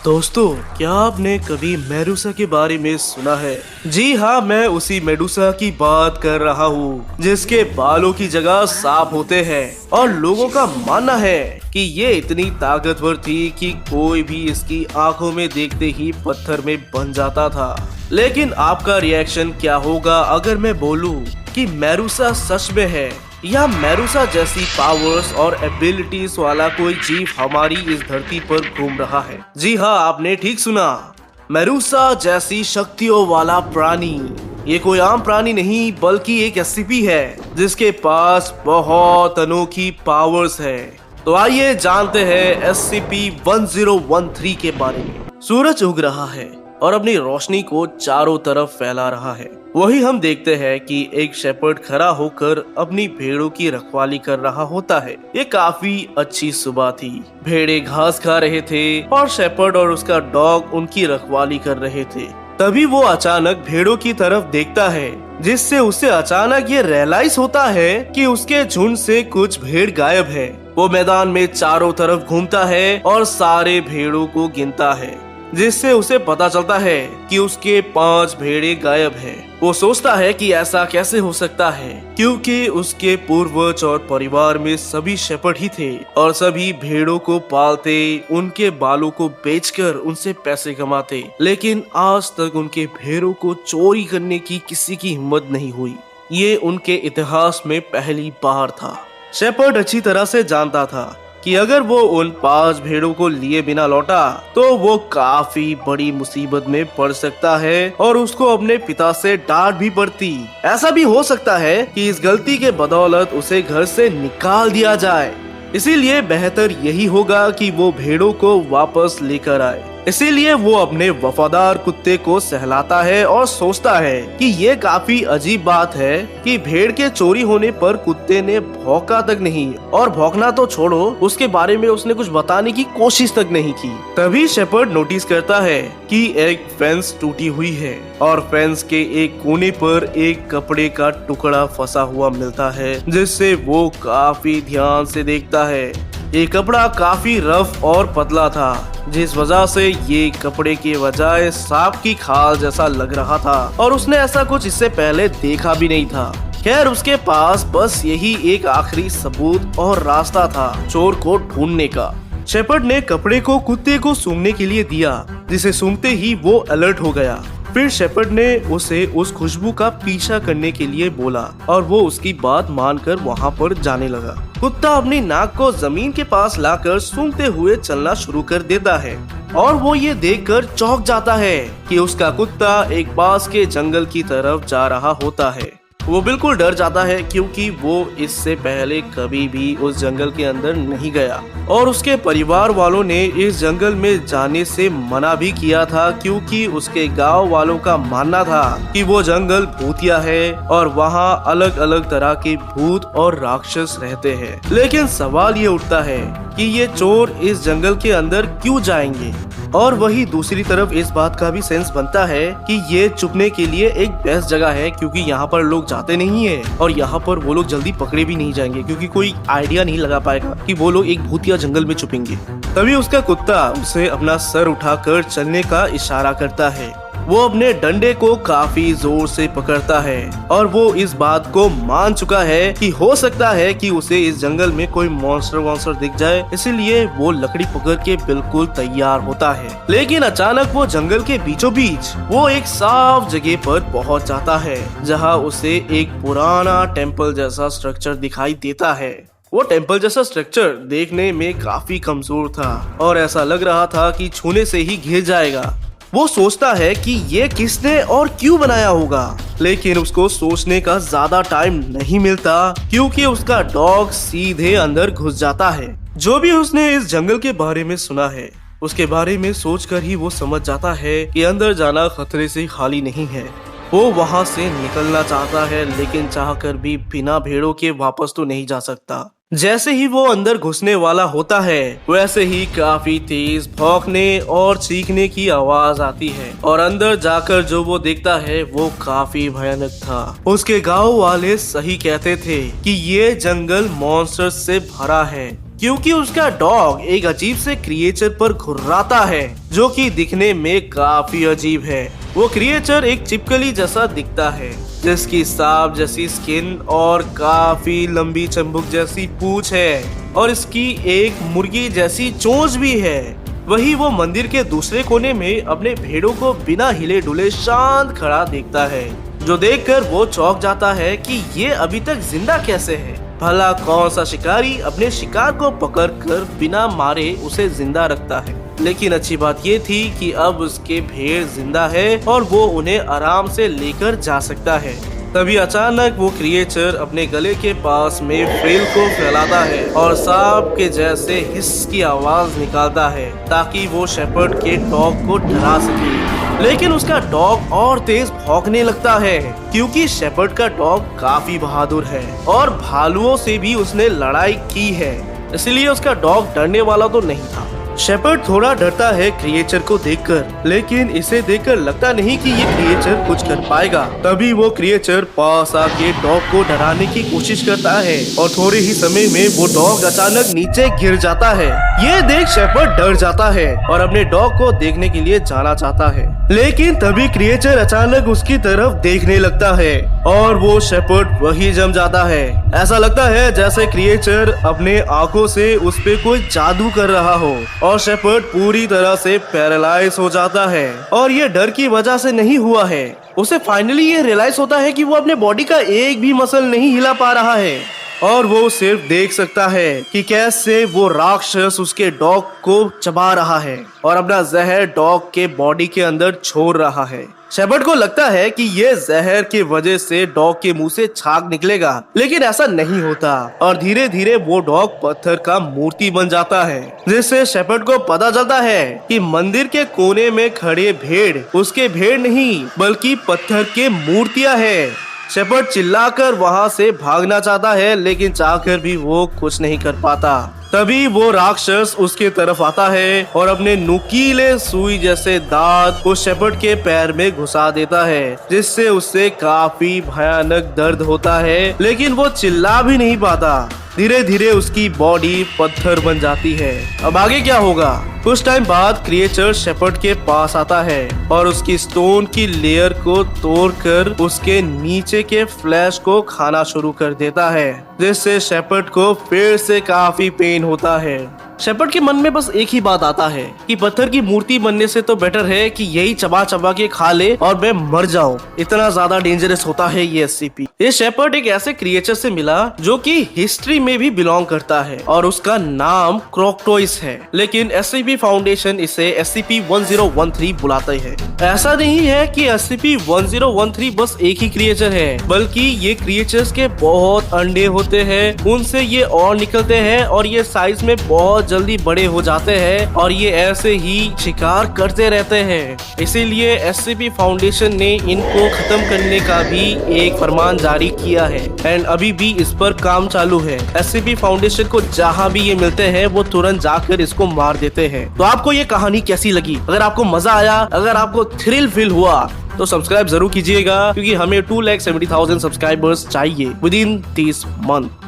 दोस्तों, क्या आपने कभी मेडूसा के बारे में सुना है? जी हाँ, मैं उसी मेडूसा की बात कर रहा हूँ जिसके बालों की जगह सांप होते हैं और लोगों का मानना है कि ये इतनी ताकतवर थी कि कोई भी इसकी आंखों में देखते ही पत्थर में बन जाता था। लेकिन आपका रिएक्शन क्या होगा अगर मैं बोलूँ कि मेडूसा सच में है या मेडूसा जैसी पावर्स और एबिलिटीज वाला कोई जीव हमारी इस धरती पर घूम रहा है? जी हाँ, आपने ठीक सुना, मेडूसा जैसी शक्तियों वाला प्राणी। ये कोई आम प्राणी नहीं बल्कि एक एससीपी है जिसके पास बहुत अनोखी पावर्स है। तो आइए जानते हैं SCP-1013 के बारे में। सूरज उग रहा है और अपनी रोशनी को चारों तरफ फैला रहा है। वही हम देखते हैं कि एक शेपर्ड खड़ा होकर अपनी भेड़ों की रखवाली कर रहा होता है। ये काफी अच्छी सुबह थी। भेड़े घास खा रहे थे और शेपर्ड और उसका डॉग उनकी रखवाली कर रहे थे। तभी वो अचानक भेड़ों की तरफ देखता है, जिससे उसे अचानक ये रियलाइज होता है कि उसके झुंड से कुछ भेड़ गायब है। वो मैदान में चारों तरफ घूमता है और सारे भेड़ों को गिनता है, जिससे उसे पता चलता है कि उसके 5 भेड़े गायब हैं। वो सोचता है कि ऐसा कैसे हो सकता है, क्योंकि उसके पूर्वज और परिवार में सभी शेपर्ड ही थे और सभी भेड़ों को पालते, उनके बालों को बेचकर उनसे पैसे कमाते। लेकिन आज तक उनके भेड़ों को चोरी करने की किसी की हिम्मत नहीं हुई। ये उनके इतिहास में पहली बार था। शेपर्ड अच्छी तरह से जानता था कि अगर वो उन 5 भेड़ों को लिए बिना लौटा तो वो काफी बड़ी मुसीबत में पड़ सकता है और उसको अपने पिता से डांट भी पड़ती। ऐसा भी हो सकता है कि इस गलती के बदौलत उसे घर से निकाल दिया जाए। इसीलिए बेहतर यही होगा कि वो भेड़ों को वापस लेकर आए। इसीलिए वो अपने वफादार कुत्ते को सहलाता है और सोचता है कि ये काफी अजीब बात है कि भेड़ के चोरी होने पर कुत्ते ने भौंका तक नहीं, और भौंकना तो छोड़ो, उसके बारे में उसने कुछ बताने की कोशिश तक नहीं की। तभी शेपर्ड नोटिस करता है कि एक फेंस टूटी हुई है और फेंस के एक कोने पर एक कपड़े का टुकड़ा फंसा हुआ मिलता है, जिससे वो काफी ध्यान से देखता है। ये कपड़ा काफी रफ और पतला था, जिस वजह से ये कपड़े के बजाय सांप की खाल जैसा लग रहा था और उसने ऐसा कुछ इससे पहले देखा भी नहीं था। खैर, उसके पास बस यही एक आखिरी सबूत और रास्ता था चोर को ढूंढने का। शेपर्ड ने कपड़े को कुत्ते को सूंघने के लिए दिया, जिसे सूंघते ही वो अलर्ट हो गया। फिर शेपर्ड ने उसे उस खुशबू का पीछा करने के लिए बोला और वो उसकी बात मानकर वहाँ पर जाने लगा। कुत्ता अपनी नाक को जमीन के पास लाकर सूंघते हुए चलना शुरू कर देता है और वो ये देखकर चौंक जाता है कि उसका कुत्ता एक बांस के जंगल की तरफ जा रहा होता है। वो बिल्कुल डर जाता है क्योंकि वो इससे पहले कभी भी उस जंगल के अंदर नहीं गया और उसके परिवार वालों ने इस जंगल में जाने से मना भी किया था, क्योंकि उसके गांव वालों का मानना था कि वो जंगल भूतिया है और वहाँ अलग अलग तरह के भूत और राक्षस रहते हैं। लेकिन सवाल ये उठता है कि ये चोर इस जंगल के अंदर क्यों जाएंगे? और वही दूसरी तरफ इस बात का भी सेंस बनता है कि ये छुपने के लिए एक बेस्ट जगह है, क्योंकि यहाँ पर लोग जाते नहीं है और यहाँ पर वो लोग जल्दी पकड़े भी नहीं जाएंगे, क्योंकि कोई आइडिया नहीं लगा पाएगा कि वो लोग एक भूतिया जंगल में छुपेंगे। तभी उसका कुत्ता उसे अपना सर उठाकर चलने का इशारा करता है। वो अपने डंडे को काफी जोर से पकड़ता है और वो इस बात को मान चुका है कि हो सकता है कि उसे इस जंगल में कोई मॉन्स्टर दिख जाए, इसीलिए वो लकड़ी पकड़ के बिल्कुल तैयार होता है। लेकिन अचानक वो जंगल के बीचों बीच वो एक साफ जगह पर पहुंच जाता है, जहां उसे एक पुराना टेम्पल जैसा स्ट्रक्चर दिखाई देता है। वो टेम्पल जैसा स्ट्रक्चर देखने में काफी कमजोर था और ऐसा लग रहा था कि छूने से ही गिर जाएगा। वो सोचता है कि ये किसने और क्यों बनाया होगा, लेकिन उसको सोचने का ज्यादा टाइम नहीं मिलता, क्योंकि उसका डॉग सीधे अंदर घुस जाता है। जो भी उसने इस जंगल के बारे में सुना है, उसके बारे में सोचकर ही वो समझ जाता है कि अंदर जाना खतरे से खाली नहीं है। वो वहाँ से निकलना चाहता है, लेकिन चाहकर भी बिना भेड़ों के वापस तो नहीं जा सकता। जैसे ही वो अंदर घुसने वाला होता है, वैसे ही काफी तेज भौंकने और चीखने की आवाज आती है और अंदर जाकर जो वो देखता है वो काफी भयानक था। उसके गांव वाले सही कहते थे कि ये जंगल मॉन्स्टर्स से भरा है क्योंकि उसका डॉग एक अजीब से क्रिएचर पर घुर्राता है जो कि दिखने में काफी अजीब है। वो क्रिएचर एक छिपकली जैसा दिखता है जिसकी सांप जैसी स्किन और काफी लंबी चंबुक जैसी पूंछ है और इसकी एक मुर्गी जैसी चोंच भी है। वही वो मंदिर के दूसरे कोने में अपने भेड़ों को बिना हिले डुले शांत खड़ा देखता है, जो देखकर वो चौंक जाता है कि ये अभी तक जिंदा कैसे है। भला कौन सा शिकारी अपने शिकार को पकड़कर बिना मारे उसे जिंदा रखता है। लेकिन अच्छी बात ये थी कि अब उसके भेड़ जिंदा है और वो उन्हें आराम से लेकर जा सकता है। तभी अचानक वो क्रिएचर अपने गले के पास में फ्रिल को फैलाता है और सांप के जैसे हिस की आवाज निकालता है ताकि वो शेपर्ड के डॉग को डरा सके। लेकिन उसका डॉग और तेज भौंकने लगता है क्योंकि शेपर्ड का डॉग काफी बहादुर है और भालुओं से भी उसने लड़ाई की है, इसलिए उसका डॉग डरने वाला तो नहीं था। शेपर्ड थोड़ा डरता है क्रिएचर को देखकर, लेकिन इसे देखकर लगता नहीं कि ये क्रिएचर कुछ कर पाएगा। तभी वो क्रिएचर पास आके डॉग को डराने की कोशिश करता है और थोड़े ही समय में वो डॉग अचानक नीचे गिर जाता है। ये देख शेपर्ड डर जाता है और अपने डॉग को देखने के लिए जाना चाहता है, लेकिन तभी क्रिएचर अचानक उसकी तरफ देखने लगता है और वो शेपर्ड वही जम जाता है। ऐसा लगता है जैसे क्रिएचर अपने आंखों से उस पे कोई जादू कर रहा हो और शेपर्ड पूरी तरह से पैरालाइज हो जाता है। और ये डर की वजह से नहीं हुआ है, उसे फाइनली ये रियलाइज होता है कि वो अपने बॉडी का एक भी मसल नहीं हिला पा रहा है और वो सिर्फ देख सकता है कि कैसे वो राक्षस उसके डॉग को चबा रहा है और अपना जहर डॉग के बॉडी के अंदर छोड़ रहा है। शेपर्ड को लगता है कि ये जहर की वजह से डॉग के मुंह से छाग निकलेगा, लेकिन ऐसा नहीं होता और धीरे धीरे वो डॉग पत्थर का मूर्ति बन जाता है, जिससे शेपर्ड को पता चलता है कि मंदिर के कोने में खड़े भेड़ उसके भेड़ नहीं बल्कि पत्थर के मूर्तियां हैं। शेपर्ड चिल्लाकर वहां से भागना चाहता है, लेकिन चाहकर भी वो कुछ नहीं कर पाता। तभी वो राक्षस उसके तरफ आता है और अपने नुकीले सुई जैसे दांत उस शेपर्ड के पैर में घुसा देता है, जिससे उससे काफी भयानक दर्द होता है, लेकिन वो चिल्ला भी नहीं पाता। धीरे धीरे उसकी बॉडी पत्थर बन जाती है। अब आगे क्या होगा? कुछ टाइम बाद क्रिएचर शेपर्ड के पास आता है और उसकी स्टोन की लेयर को तोड़कर उसके नीचे के फ्लैश को खाना शुरू कर देता है, जिससे शेपर्ड को फिर से काफी पेन होता है। शेपर्ड के मन में बस एक ही बात आता है कि पत्थर की मूर्ति बनने से तो बेटर है कि यही चबा चबा के खा ले और मैं मर जाऊं। इतना ज्यादा डेंजरस होता है ये SCP। ये शेपर्ड एक ऐसे क्रिएचर से मिला जो कि हिस्ट्री में भी बिलोंग करता है और उसका नाम क्रोकटॉइस है, लेकिन SCP फाउंडेशन इसे SCP-1013 बुलाते हैं। ऐसा नहीं है कि SCP-1013 बस एक ही क्रिएचर है, बल्कि ये क्रिएचर्स के बहुत अंडे होते हैं, उनसे ये और निकलते हैं और ये साइज में बहुत जल्दी बड़े हो जाते हैं और ये ऐसे ही शिकार करते रहते हैं। इसीलिए SCP फाउंडेशन ने इनको खत्म करने का भी एक फरमान जारी किया है एंड अभी भी इस पर काम चालू है। SCP फाउंडेशन को जहां भी ये मिलते हैं वो तुरंत जाकर इसको मार देते हैं। तो आपको ये कहानी कैसी लगी? अगर आपको मजा आया, अगर आपको थ्रिल फील हुआ तो सब्सक्राइब जरूर कीजिएगा, क्योंकि हमें 2,70,000 सब्सक्राइबर्स चाहिए विद इन 30 मंथ।